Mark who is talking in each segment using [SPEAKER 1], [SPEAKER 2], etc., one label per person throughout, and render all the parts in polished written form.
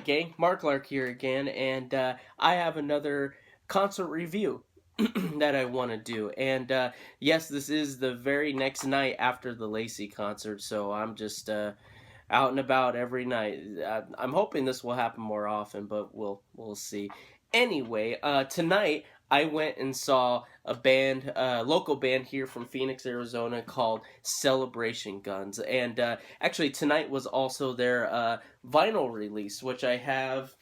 [SPEAKER 1] Alright gang, Marklark here again, and I have another concert review that I want to do. And yes, this is the very next night after the Lacey concert, so I'm just out and about every night. I'm hoping this will happen more often, but we'll see. Anyway, tonight I went and saw a band, local band here from Phoenix, Arizona called Celebration Guns, and actually tonight was also their vinyl release, which I have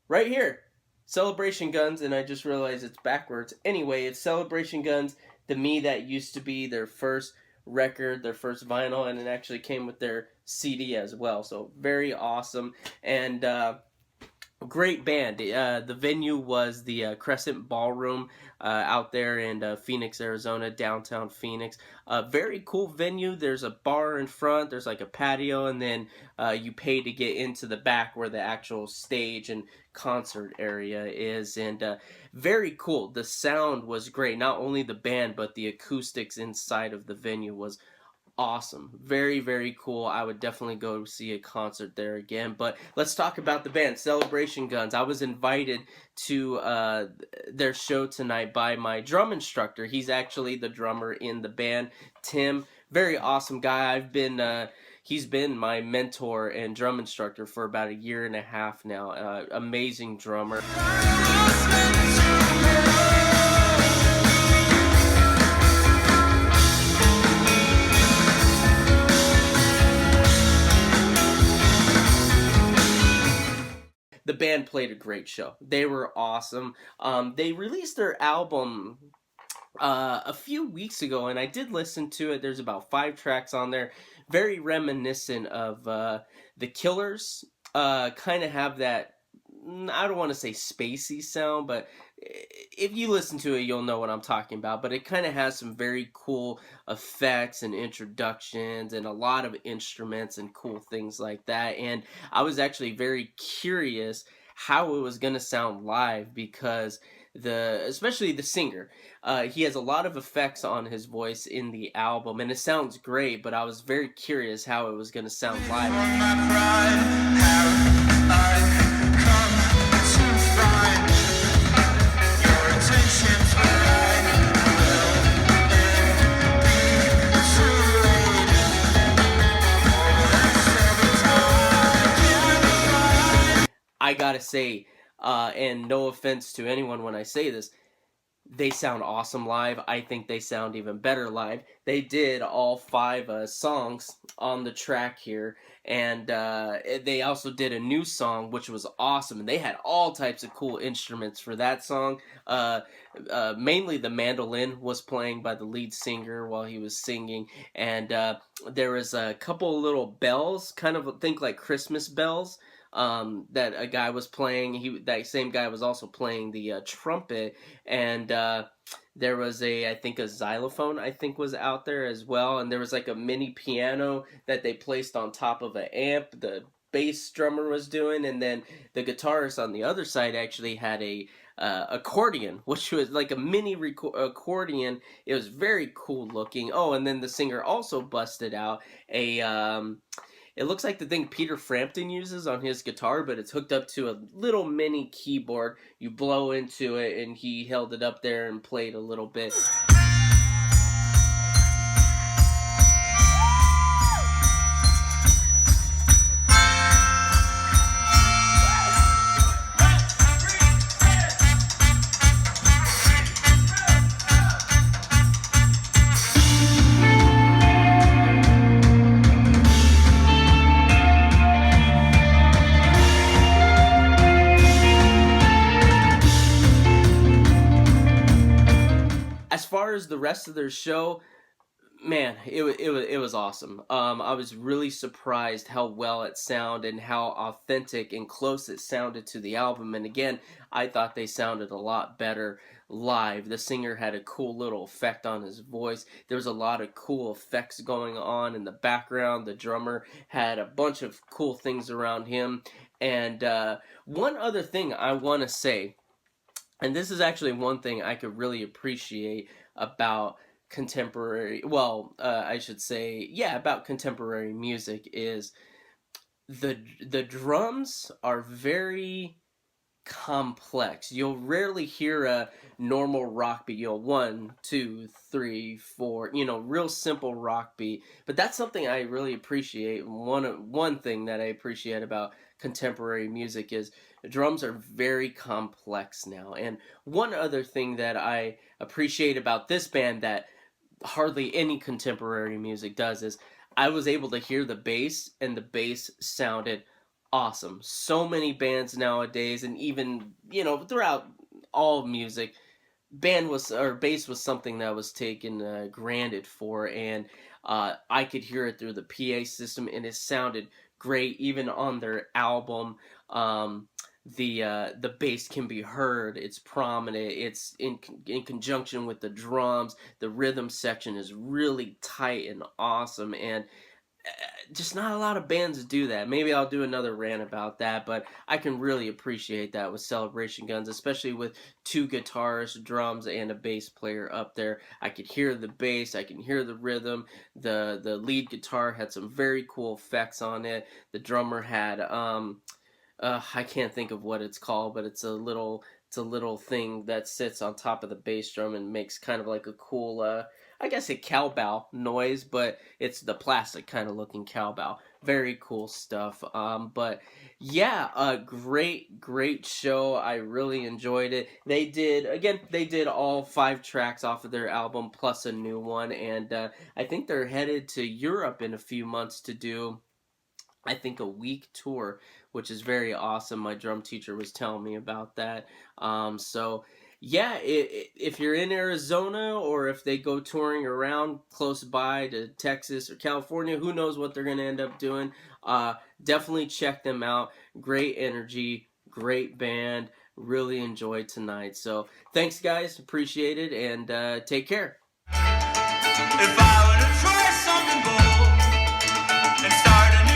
[SPEAKER 1] right here. Celebration Guns, and I just realized it's backwards. Anyway, it's Celebration Guns, the Me That Used to Be, their first record, their first vinyl, and it actually came with their CD as well. So very awesome, and great band. The venue was the Crescent Ballroom out there in Phoenix, Arizona, downtown Phoenix. Very cool venue. There's a bar in front. There's like a patio, and then you pay to get into the back where the actual stage and concert area is. And very cool. The sound was great. Not only the band, but the acoustics inside of the venue was awesome. Very, very cool. I would definitely go see a concert there again. But let's talk about the band, Celebration Guns. I was invited to their show tonight by my drum instructor. He's actually the drummer in the band, Tim. Very awesome guy. He's been my mentor and drum instructor for about a year and a half now. Amazing drummer. The band played a great show. They were awesome. They released their album a few weeks ago, and I did listen to it. There's about 5 tracks on there, very reminiscent of the Killers. Kind of have that, I don't want to say spacey sound, but if you listen to it, you'll know what I'm talking about. But it kind of has some very cool effects and introductions and a lot of instruments and cool things like that. And I was actually very curious how it was going to sound live, because especially the singer, he has a lot of effects on his voice in the album, and it sounds great, but I was very curious how it was going to sound live. I gotta say, and no offense to anyone when I say this, they sound awesome live. I think they sound even better live. They did all 5 songs on the track here, and they also did a new song, which was awesome. And they had all types of cool instruments for that song. Mainly the mandolin was playing by the lead singer while he was singing, and there was a couple little bells, kind of think like Christmas bells, that a guy was playing. That same guy was also playing the trumpet, and there was I think a xylophone was out there as well, and there was like a mini piano that they placed on top of an amp. The bass drummer was doing, and then the guitarist on the other side actually had a accordion, which was like a mini accordion. It was very cool looking. Oh, and then the singer also busted out it looks like the thing Peter Frampton uses on his guitar, but it's hooked up to a little mini keyboard. You blow into it, and he held it up there and played a little bit. As far as the rest of their show, man, it was awesome. I was really surprised how well it sounded and how authentic and close it sounded to the album. And again, I thought they sounded a lot better live. The singer had a cool little effect on his voice. There was a lot of cool effects going on in the background. The drummer had a bunch of cool things around him. And one other thing I want to say, and this is actually one thing I could really appreciate about contemporary, I should say, yeah, about contemporary music, is the drums are very complex. You'll rarely hear a normal rock beat. You'll 1, 2, 3, 4. Real simple rock beat. But that's something I really appreciate. One thing that I appreciate about contemporary music is the drums are very complex now. And one other thing that I appreciate about this band that hardly any contemporary music does is I was able to hear the bass, and the bass sounded awesome. So many bands nowadays, and even throughout all music, band was or bass was something that was taken granted for, and I could hear it through the PA system, and it sounded great. Even on their album, the bass can be heard. It's prominent. It's in conjunction with the drums. The rhythm section is really tight and awesome, and just not a lot of bands do that. Maybe I'll do another rant about that, but I can really appreciate that with Celebration Guns, especially with two guitars, drums, and a bass player up there. I could hear the bass, I can hear the rhythm. The lead guitar had some very cool effects on it. The drummer had I can't think of what it's called, but it's a little thing that sits on top of the bass drum and makes kind of like a cool I guess a cowbell noise, but it's the plastic kind of looking cowbell. Very cool stuff. But yeah, a great show. I really enjoyed it. They did all 5 tracks off of their album plus a new one, and I think they're headed to Europe in a few months to do, I think, a week tour, which is very awesome. My drum teacher was telling me about that. So yeah, if you're in Arizona, or if they go touring around close by to Texas or California, who knows what they're going to end up doing. Definitely check them out. Great energy, great band. Really enjoyed tonight. So thanks, guys. Appreciate it, and take care.
[SPEAKER 2] If I were to try something bold and start a